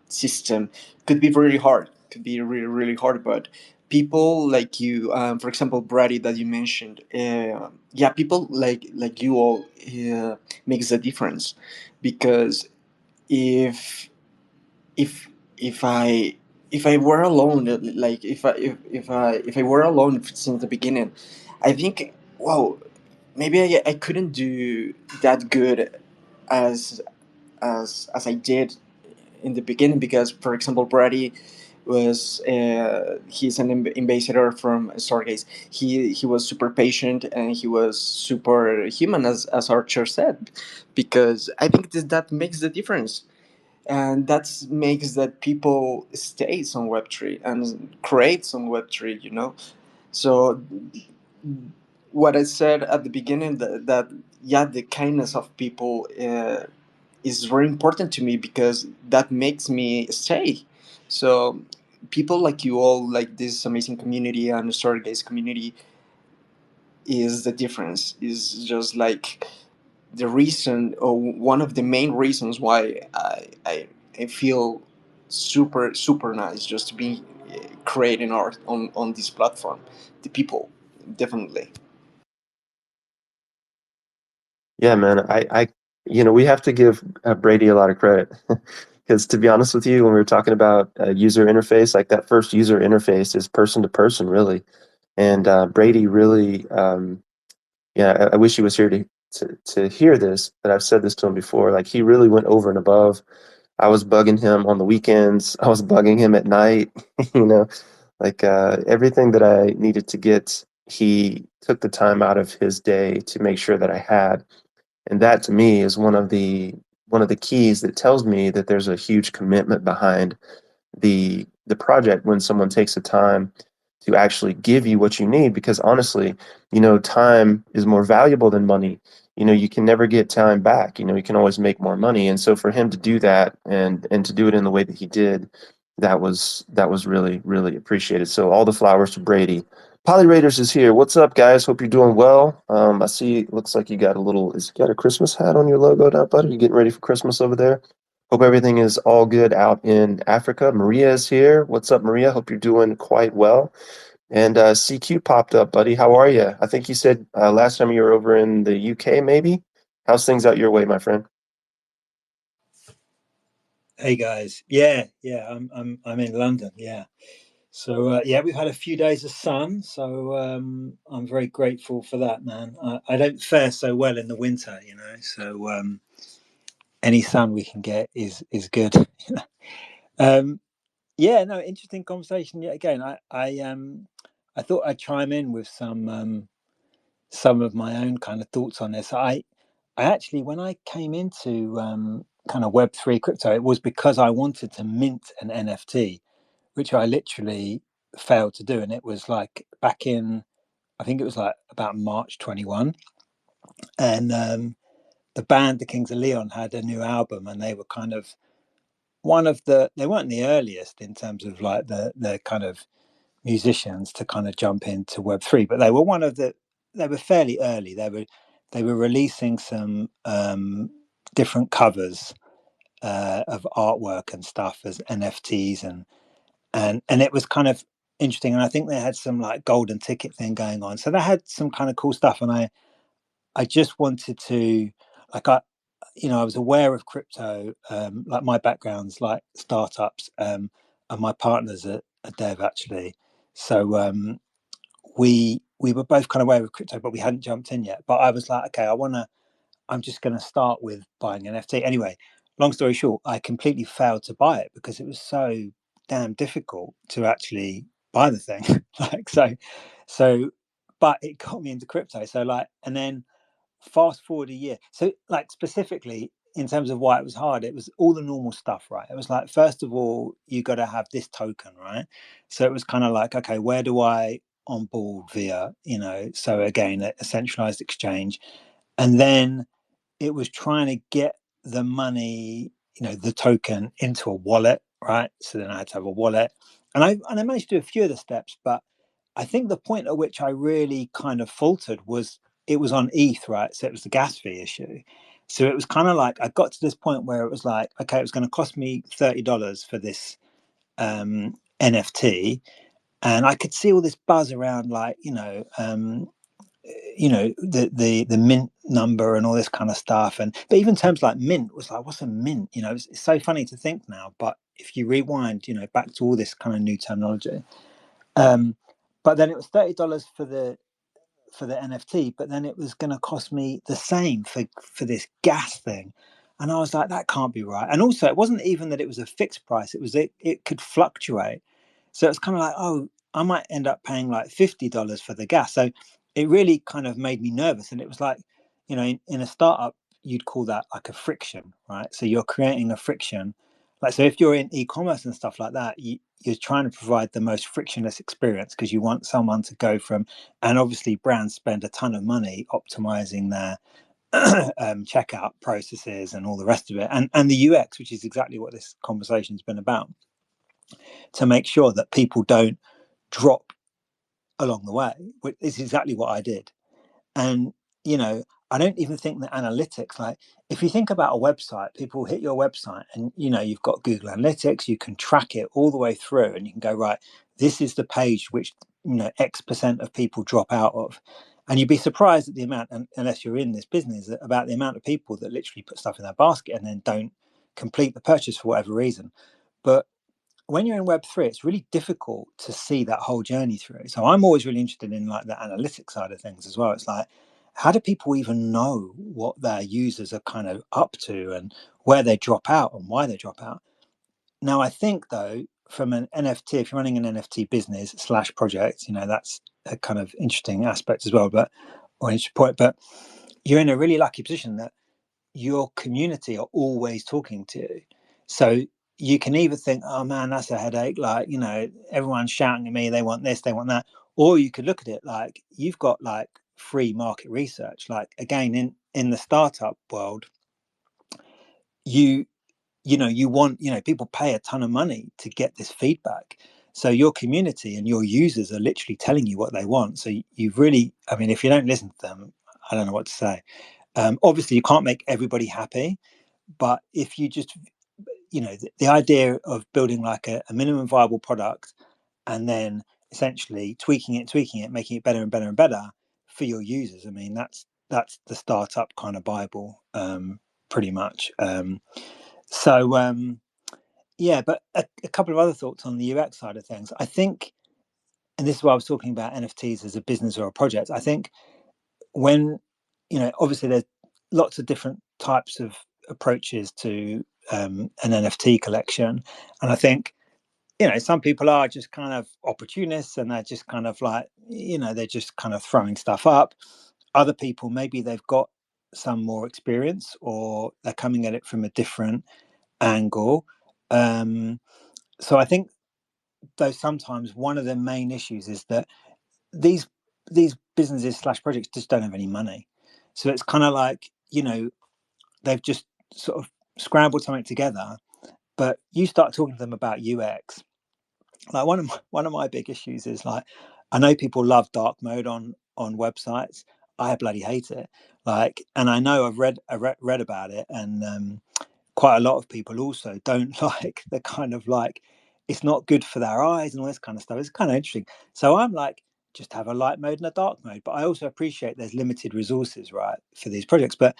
system could be really hard. Could be really really hard, but people like you, for example, Brady that you mentioned, yeah, people like you all makes a difference, because if if if I if I were alone, like if I were alone since the beginning, I think, wow, maybe I couldn't do that good as as I did in the beginning, because, for example, Brady was he's an ambassador from Stargaze. He was super patient and he was super human, as Archer said, because I think that makes the difference, and that makes that people stays on Web3 and creates on Web3. So what I said at the beginning, that yeah, the kindness of people is very important to me, because that makes me stay. So people like you all, like this amazing community and the Stargaze community, is the difference. Is just like the reason, or one of the main reasons why I feel super super nice just to be creating art on this platform. The people, definitely. Yeah, man. We have to give Brady a lot of credit because, to be honest with you, when we were talking about user interface, like that first user interface is person to person, really. And Brady really, yeah, I wish he was here to hear this, but I've said this to him before. Like, he really went over and above. I was bugging him on the weekends. I was bugging him at night. you know, like everything that I needed to get, he took the time out of his day to make sure that I had. And that to me is one of the keys that tells me that there's a huge commitment behind the project when someone takes the time to actually give you what you need, because honestly, time is more valuable than money. You can never get time back. You can always make more money. And so for him to do that, and to do it in the way that he did, that was really really appreciated. So all the flowers to Brady. Poly Raiders is here. What's up, guys? Hope you're doing well. I see. Looks like you got is you got a Christmas hat on your logo now, buddy? You getting ready for Christmas over there? Hope everything is all good out in Africa. Maria is here. What's up, Maria? Hope you're doing quite well. And CQ popped up, buddy. How are you? I think you said last time you were over in the UK, maybe. How's things out your way, my friend? Hey guys, yeah, I'm in London, yeah. So yeah, we've had a few days of sun, so I'm very grateful for that, man. I don't fare so well in the winter, so any sun we can get is good. um, yeah, no, interesting conversation yet again. I thought I'd chime in with some of my own kind of thoughts on this. I actually, when I came into kind of Web3 crypto, it was because I wanted to mint an NFT, which I literally failed to do. And it was like back in, I think it was like about March 21. And the band, the Kings of Leon, had a new album, and they were kind of they weren't the earliest in terms of like the kind of musicians to kind of jump into Web3, but they were they were fairly early. they were releasing some different covers of artwork and stuff as NFTs, and it was kind of interesting. And I think they had some like golden ticket thing going on, so they had some kind of cool stuff. And I just wanted to, like, I was aware of crypto, like my background's like startups, and my partner's a dev actually. So we were both kind of aware of crypto, but we hadn't jumped in yet. But I was like, okay, I'm just going to start with buying an NFT. Anyway, long story short, I completely failed to buy it because it was so damn difficult to actually buy the thing. So, but it got me into crypto. So like, and then fast forward a year. So like specifically in terms of why it was hard, it was all the normal stuff, right? It was like, first of all, you got to have this token, right? So it was kind of like, okay, where do I onboard via, so again, a centralized exchange. And then it was trying to get the money, the token into a wallet, right? So then I had to have a wallet. And I managed to do a few of the steps, but I think the point at which I really kind of faltered was it was on ETH, right? So it was the gas fee issue. So it was kind of like I got to this point where it was like, okay, it was going to cost me $30 for this NFT, and I could see all this buzz around, like the mint number and all this kind of stuff. And but even terms like mint was like, what's a mint? It's so funny to think now, but if you rewind, back to all this kind of new terminology. But then it was $30 for the NFT, but then it was going to cost me the same for this gas thing. And I was like, that can't be right. And also, it wasn't even that it was a fixed price. It could fluctuate. So it's kind of like, oh, I might end up paying like $50 for the gas. So it really kind of made me nervous. And it was like, in a startup, you'd call that like a friction, right? So you're creating a friction. Like, so if you're in e-commerce and stuff like that, you're trying to provide the most frictionless experience because you want someone to go from, and obviously brands spend a ton of money optimizing their checkout processes and all the rest of it, and the UX, which is exactly what this conversation has been about, to make sure that people don't drop along the way. Which is exactly what I did. And I don't even think that analytics, like if you think about a website, people hit your website and you've got Google Analytics, you can track it all the way through and you can go, right, this is the page which X% of people drop out of. And you'd be surprised at the amount, unless you're in this business, about the amount of people that literally put stuff in their basket and then don't complete the purchase for whatever reason. But when you're in Web3, it's really difficult to see that whole journey through. So I'm always really interested in like the analytics side of things as well. It's like, how do people even know what their users are kind of up to and where they drop out and why they drop out? Now, I think though, from an NFT, if you're running an NFT business / project, that's a kind of interesting aspect as well, but you're in a really lucky position that your community are always talking to you. So you can either think, oh man, that's a headache. Like, everyone's shouting at me. They want this, they want that. Or you could look at it like you've got like free market research. Like again, in the startup world, you want, people pay a ton of money to get this feedback. So your community and your users are literally telling you what they want. So you've really, I mean, if you don't listen to them, I don't know what to say. Obviously you can't make everybody happy, but if you just, the idea of building like a minimum viable product and then essentially tweaking it, making it better and better and better for your users. I mean, that's the startup kind of Bible, pretty much. Yeah, but a couple of other thoughts on the UX side of things. I think, and this is why I was talking about NFTs as a business or a project. I think when, obviously there's lots of different types of approaches to an NFT collection. And I think, some people are just kind of opportunists and they're just kind of like, they're just kind of throwing stuff up. Other people, maybe they've got some more experience or they're coming at it from a different angle. So I think, though, sometimes one of the main issues is that these businesses / projects just don't have any money. So it's kind of like, they've just sort of scrambled something together. But you start talking to them about UX. Like one of my big issues is like, I know people love dark mode on websites. I bloody hate it. Like, and I know I've read about it, and quite a lot of people also don't like the kind of like, it's not good for their eyes and all this kind of stuff. It's kind of interesting. So I'm like, just have a light mode and a dark mode. But I also appreciate there's limited resources, right, for these projects. But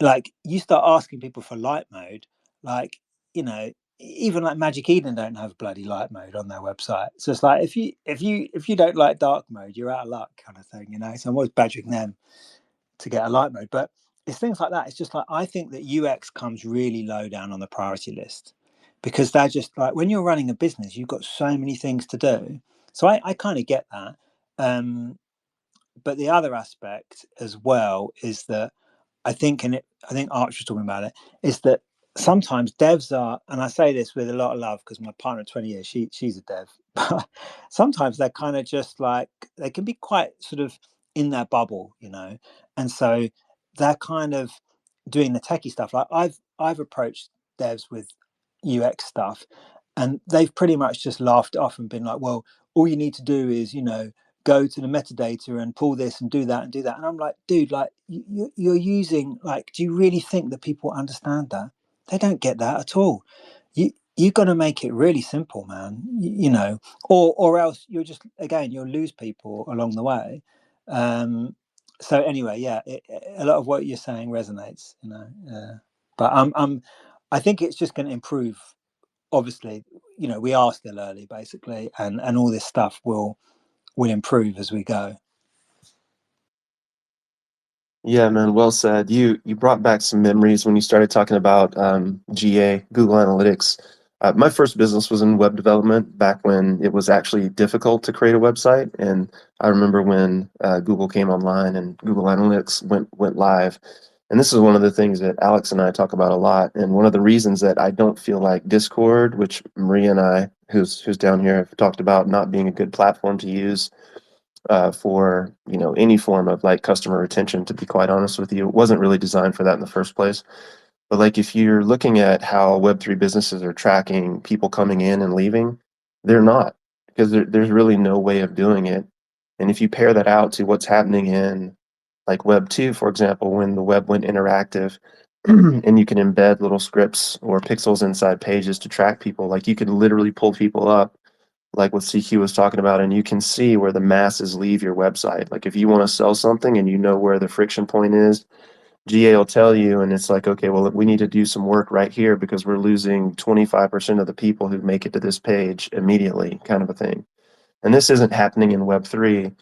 like, you start asking people for light mode, like, you know, even like Magic Eden don't have bloody light mode on their website. So it's like, if you don't like dark mode, you're out of luck, kind of thing, you know. So I'm always badgering them to get a light mode. But it's things like that. It's just like, I think that UX comes really low down on the priority list, because they're just like, when you're running a business, you've got so many things to do. So I kind of get that. But the other aspect as well is that I think, I think Arch was talking about it, is that sometimes devs are, and I say this with a lot of love because my partner of 20 years, she's a dev, but sometimes they're kind of just like, they can be quite sort of in their bubble, you know, and so they're kind of doing the techie stuff. Like I've approached devs with UX stuff, and they've pretty much just laughed it off and been like, well, all you need to do is, you know, go to the metadata and pull this and do that and do that. And I'm like, dude, like, you're using, like, do you really think that people understand that? They don't get that at all. You've got to make it really simple, man. You know, or else you're just, again, you'll lose people along the way. So anyway, yeah, a lot of what you're saying resonates, you know. But I think it's just going to improve. Obviously, you know, we are still early, basically, and all this stuff will improve as we go. Yeah, man, well said. You brought back some memories when you started talking about GA, Google Analytics. My first business was in web development back when it was actually difficult to create a website, and I remember when Google came online and Google Analytics went live. And this is one of the things that Alex and I talk about a lot, and one of the reasons that I don't feel like Discord, which Maria and I, who's down here, have talked about not being a good platform to use for, you know, any form of like customer retention. To be quite honest with you, it wasn't really designed for that in the first place. But like, if you're looking at how Web3 businesses are tracking people coming in and leaving, they're not, because there's really no way of doing it. And if you pair that out to what's happening in like Web2, for example, when the web went interactive, and you can embed little scripts or pixels inside pages to track people, like you can literally pull people up, like what CQ was talking about, and you can see where the masses leave your website. Like if you want to sell something and you know where the friction point is, GA will tell you, and it's like, okay, well, we need to do some work right here because we're losing 25% of the people who make it to this page immediately, kind of a thing. And this isn't happening in Web3,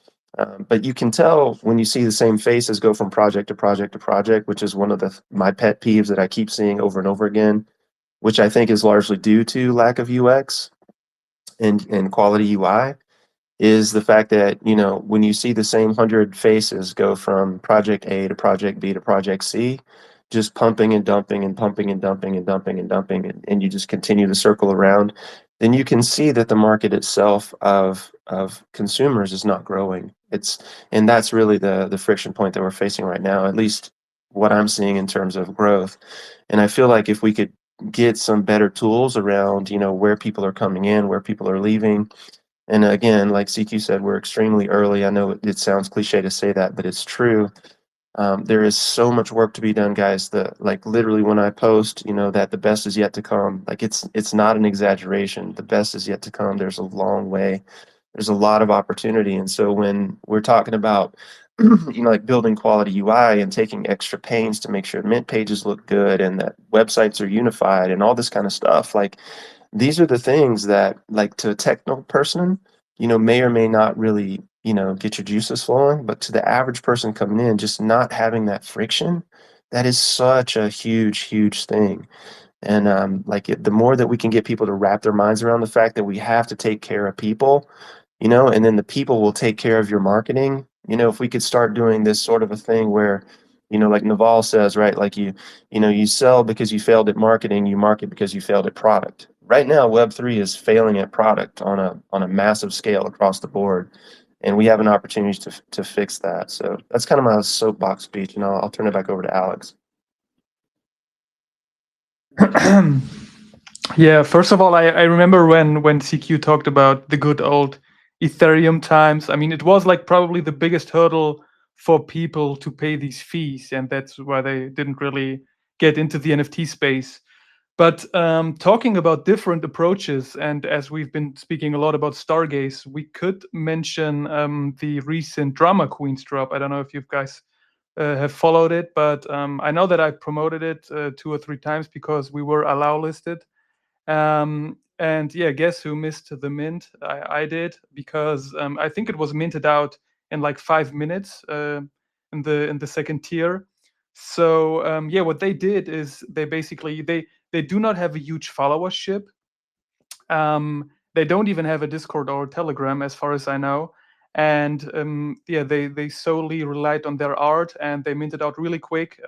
but you can tell when you see the same faces go from project to project to project, which is one of my pet peeves that I keep seeing over and over again, which I think is largely due to lack of UX and quality UI, is the fact that, you know, when you see the same 100 faces go from project A to project B to project C, just pumping and dumping and pumping and dumping and dumping and dumping, and you just continue to circle around, then you can see that the market itself of consumers is not growing. And that's really the friction point that we're facing right now, at least what I'm seeing in terms of growth. And I feel like if we could get some better tools around, you know, where people are coming in, where people are leaving. And again, like CQ said, we're extremely early. I know it sounds cliche to say that, but it's true. There is so much work to be done, guys. Like literally when I post, you know, that the best is yet to come, like it's not an exaggeration. The best is yet to come. There's a long way. There's a lot of opportunity. And so when we're talking about, you know, like building quality UI and taking extra pains to make sure Mint pages look good and that websites are unified and all this kind of stuff, like these are the things that, like, to a technical person, you know, may or may not really, you know, get your juices flowing, but to the average person coming in, just not having that friction, that is such a huge thing. And the more that we can get people to wrap their minds around the fact that we have to take care of people, you know, and then the people will take care of your marketing. You know, if we could start doing this sort of a thing where, you know, like Naval says, right, like you know, you sell because you failed at marketing, you market because you failed at product. Right now, Web3 is failing at product on a massive scale across the board, and we have an opportunity to fix that. So that's kind of my soapbox speech, and I'll turn it back over to Alex. Yeah, first of all, I remember when CQ talked about the good old Ethereum times. I mean, it was like probably the biggest hurdle for people to pay these fees, and that's why they didn't really get into the NFT space. But talking about different approaches, and as we've been speaking a lot about Stargaze, we could mention the recent Drama Queens drop. I don't know if you guys have followed it, but I know that I promoted it 2 or 3 times because we were allow listed. And yeah, guess who missed the mint? I did, because I think it was minted out in like 5 minutes in the second tier. So yeah, what they did is they basically they do not have a huge followership. They don't even have a Discord or Telegram, as far as I know. And yeah, they solely relied on their art, and they minted out really quick.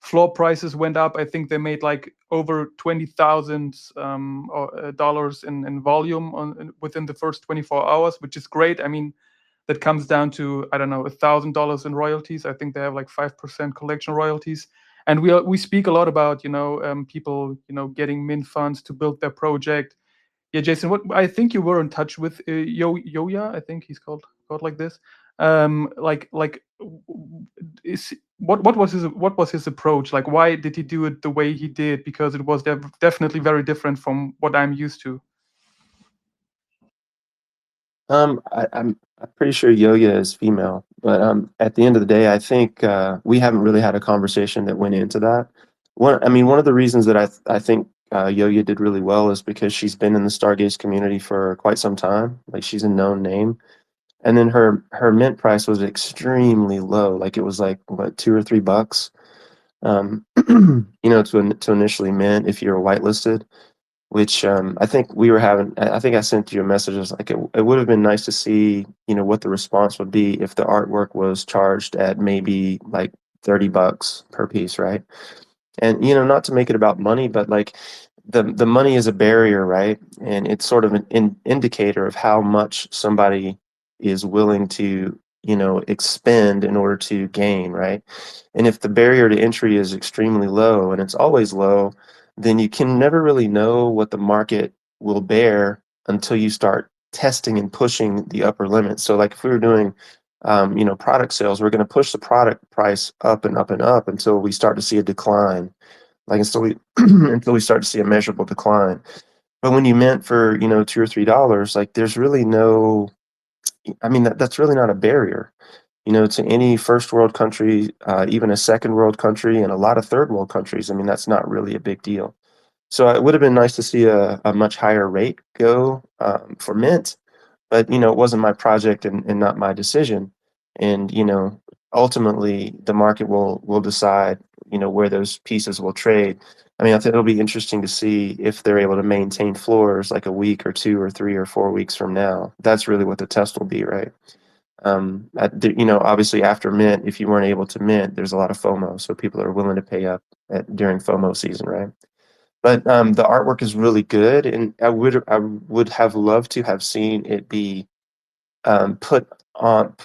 Floor prices went up. I think they made like over $20,000 dollars in volume within the first 24 hours, which is great. I mean, that comes down to, I don't know, $1,000 in royalties. I think they have like 5% collection royalties. And we speak a lot about people getting mint funds to build their project. Yeah, Jason, what I think you were in touch with Yoya. I think he's called like this. Is what was his approach? Like, why did he do it the way he did? Because it was definitely very different from what I'm used to. I'm pretty sure Yoya is female, but at the end of the day, I think we haven't really had a conversation that went into that. One of the reasons that I think Yoya did really well is because she's been in the Stargaze community for quite some time. Like, she's a known name, and then her mint price was extremely low. Like, it was like what, $2 or $3, to initially mint if you're whitelisted. Which I think we were having. I think I sent you a message. It was like it would have been nice to see, what the response would be if the artwork was charged at maybe like $30 per piece, right? And not to make it about money, but like the money is a barrier, right? And it's sort of an indicator of how much somebody is willing to expend in order to gain, right? And if the barrier to entry is extremely low, and it's always low, then you can never really know what the market will bear until you start testing and pushing the upper limit. So like if we were doing product sales, we're going to push the product price up and up and up until we start to see a decline, like until we until we start to see a measurable decline. But when you mint for $2 or $3, like there's really no, that's really not a barrier, to any first world country, even a second world country, and a lot of third world countries. I mean, that's not really a big deal. So it would have been nice to see a much higher rate go for mint, but it wasn't my project and not my decision. And ultimately the market will decide where those pieces will trade. I mean, I think it'll be interesting to see if they're able to maintain floors like a week or 2 or 3 or 4 weeks from now. That's really what the test will be, right? Obviously after mint, if you weren't able to mint, there's a lot of FOMO, so people are willing to pay up during FOMO season, right? But the artwork is really good, and I would have loved to have seen it be put on,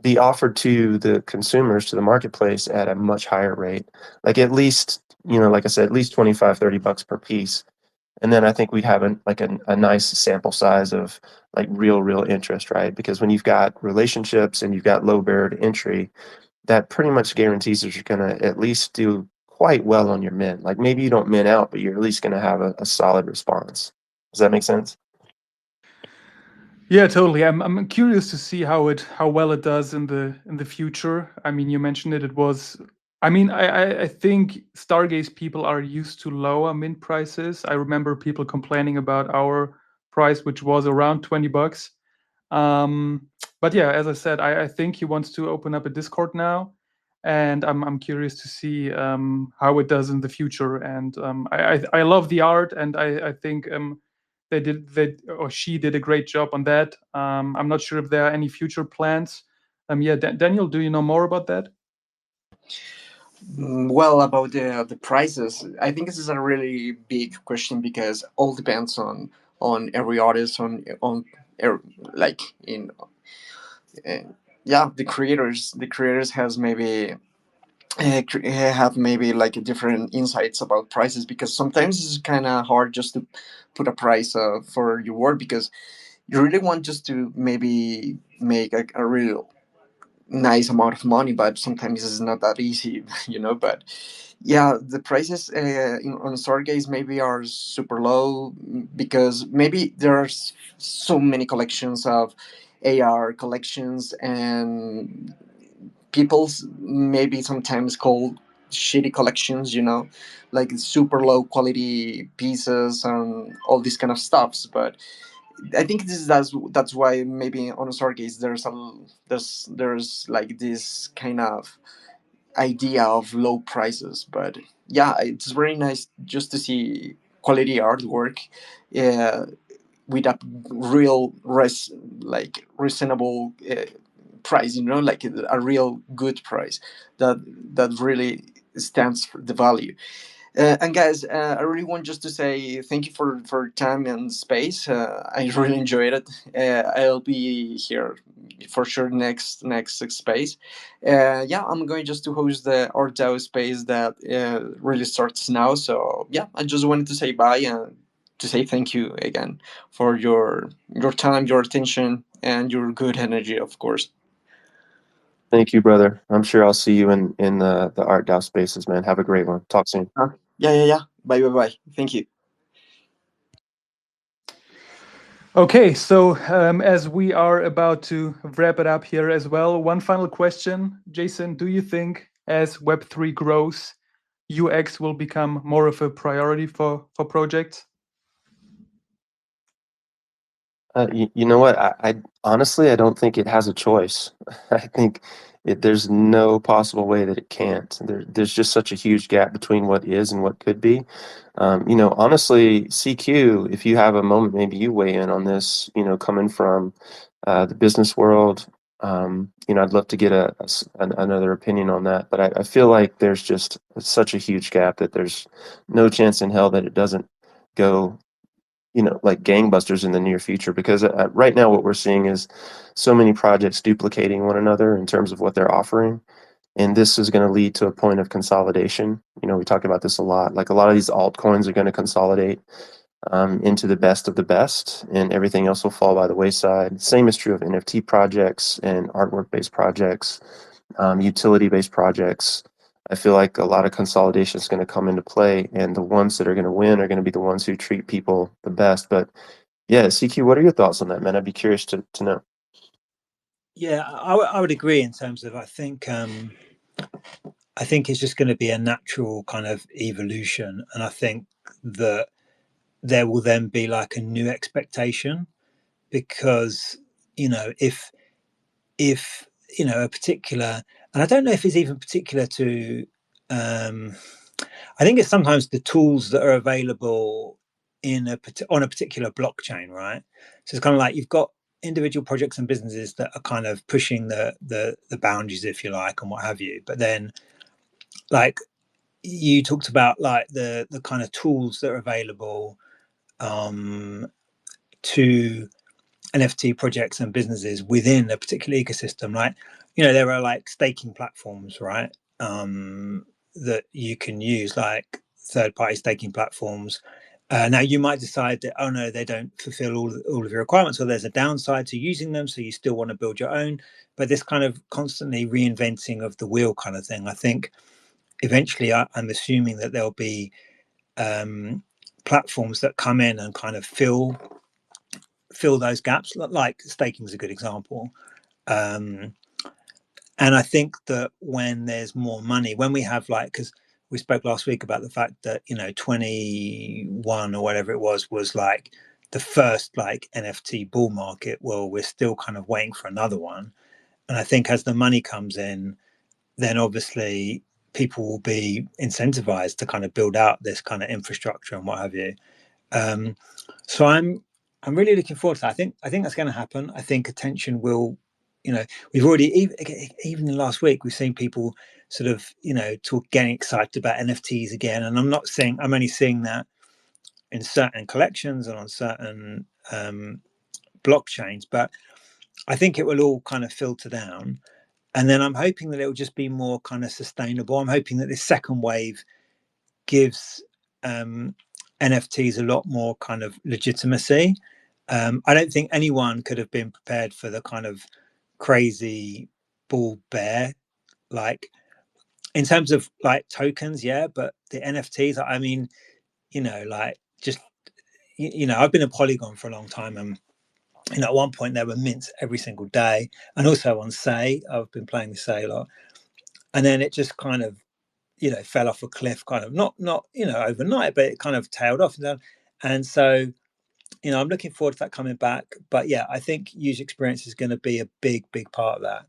be offered to the consumers, to the marketplace at a much higher rate, like at least like I said, at least $25-$30 per piece. And then I think we'd have a nice sample size of like real interest, right? Because when you've got relationships and you've got low barrier to entry, that pretty much guarantees that you're gonna at least do quite well on your mint. Like maybe you don't mint out, but you're at least gonna have a solid response. Does that make sense? Yeah, totally. I'm curious to see how well it does in the future. I mean, you mentioned it. It was. I mean, I think Stargaze people are used to lower mint prices. I remember people complaining about our price, which was around $20. But yeah, as I said, I think he wants to open up a Discord now, and I'm curious to see how it does in the future. And I love the art, and I think she did a great job on that. I'm not sure if there are any future plans. Yeah, Daniel, do you know more about that? Well, about the prices, I think this is a really big question because all depends on every artist, like in yeah, the creators has maybe have maybe like a different insights about prices, because sometimes it's kind of hard just to put a price for your work, because you really want just to maybe make a real nice amount of money, but sometimes it's not that easy, But yeah, the prices on Stargaze maybe are super low, because maybe there's so many collections of AR collections, and people's maybe sometimes called shitty collections, like super low quality pieces and all this kind of stuffs. But I think that's why maybe on Stargaze there's like this kind of idea of low prices. But yeah, it's very nice just to see quality artwork, uh, with a real like reasonable price, like a real good price that really stands for the value. And guys, I really want just to say thank you for time and space. I really enjoyed it. I'll be here for sure next space. Yeah, I'm going just to host the Ortao space that really starts now. So yeah, I just wanted to say bye and to say thank you again for your time, your attention, and your good energy, of course. Thank you, brother. I'm sure I'll see you in the Art DAO spaces, man. Have a great one. Talk soon. Yeah. Bye, bye, bye. Thank you. Okay, so as we are about to wrap it up here as well, one final question. Jason, do you think as Web3 grows, UX will become more of a priority for projects? You know what? I honestly, I don't think it has a choice. I think there's no possible way that it can't. There's just such a huge gap between what is and what could be. Honestly, CQ, if you have a moment, maybe you weigh in on this, coming from the business world. I'd love to get another opinion on that. But I feel like there's just such a huge gap that there's no chance in hell that it doesn't go like gangbusters in the near future, because right now what we're seeing is so many projects duplicating one another in terms of what they're offering. And this is going to lead to a point of consolidation. We talk about this a lot. Like a lot of these altcoins are going to consolidate into the best of the best, and everything else will fall by the wayside. Same is true of NFT projects and artwork-based projects, utility-based projects. I feel like a lot of consolidation is going to come into play, and the ones that are going to win are going to be the ones who treat people the best. But yeah, CQ, what are your thoughts on that, man? I'd be curious to know. Yeah, I would agree in terms of I think it's just going to be a natural kind of evolution, and I think that there will then be like a new expectation, because if a particular, and I don't know if it's even particular to I think it's sometimes the tools that are available on a particular blockchain, right? So it's kind of like you've got individual projects and businesses that are kind of pushing the boundaries, if you like, and what have you. But then, like you talked about, like the kind of tools that are available to NFT projects and businesses within a particular ecosystem. Like, there are like staking platforms, right? That you can use, like third-party staking platforms. Now you might decide that, oh no, they don't fulfill all of your requirements, or there's a downside to using them, so you still want to build your own. But this kind of constantly reinventing of the wheel kind of thing, I think eventually I'm assuming that there'll be platforms that come in and kind of fill those gaps. Like staking is a good example. And I think that when there's more money, when we have, like, because we spoke last week about the fact that 21 or whatever it was like the first like NFT bull market. Well, we're still kind of waiting for another one, and I think as the money comes in, then obviously people will be incentivized to kind of build out this kind of infrastructure and what have you. So I'm really looking forward to that. I think that's going to happen. I think attention will, we've already, even in the last week, we've seen people sort of, getting excited about NFTs again. And I'm only seeing that in certain collections and on certain blockchains, but I think it will all kind of filter down. And then I'm hoping that it will just be more kind of sustainable. I'm hoping that this second wave gives NFTs a lot more kind of legitimacy. I don't think anyone could have been prepared for the kind of crazy ball bear, like in terms of like tokens, yeah, but the NFTs, I mean, like just I've been a Polygon for a long time, and at one point there were mints every single day, and also on Say, I've been playing with Say a lot, and then it just kind of fell off a cliff, kind of not overnight, but it kind of tailed off and down. And so I'm looking forward to that coming back. But yeah, I think user experience is going to be a big part of that.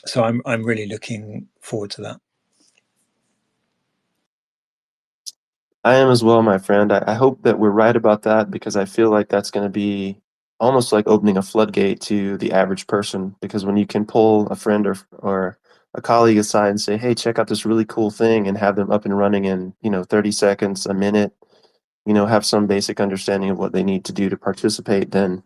So I'm really looking forward to that. I am as well, my friend. I hope that we're right about that, because I feel like that's going to be almost like opening a floodgate to the average person. Because when you can pull a friend or a colleague aside and say, "Hey, check out this really cool thing," and have them up and running in 30 seconds, a minute, have some basic understanding of what they need to do to participate, then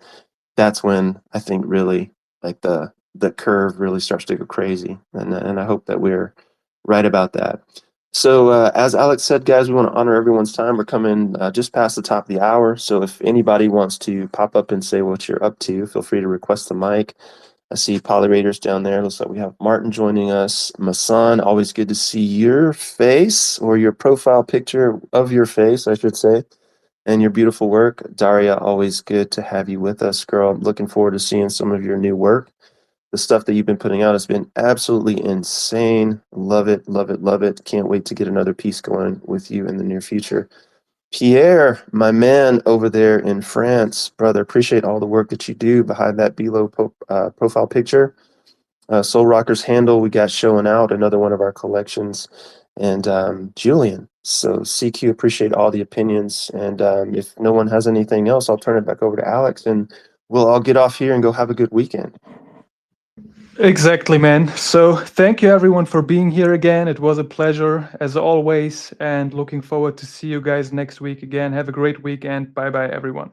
that's when I think really like the curve really starts to go crazy. And I hope that we're right about that. So as Alex said, guys, we want to honor everyone's time. We're coming just past the top of the hour. So if anybody wants to pop up and say what you're up to, feel free to request the mic. I see Polyrators down there. Looks like we have Martin joining us. Masan, always good to see your face, or your profile picture of your face, I should say, and your beautiful work. Daria, always good to have you with us, girl. I'm looking forward to seeing some of your new work. The stuff that you've been putting out has been absolutely insane. Love it, love it, love it. Can't wait to get another piece going with you in the near future. Pierre, my man over there in France, brother, appreciate all the work that you do behind that Below profile picture. Soul Rockers handle we got showing out, another one of our collections. And Julian, so CQ, appreciate all the opinions. And if no one has anything else, I'll turn it back over to Alex, and we'll all get off here and go have a good weekend. Exactly, man. So thank you everyone for being here again. It was a pleasure as always, and looking forward to see you guys next week again. Have a great weekend. Bye bye, everyone.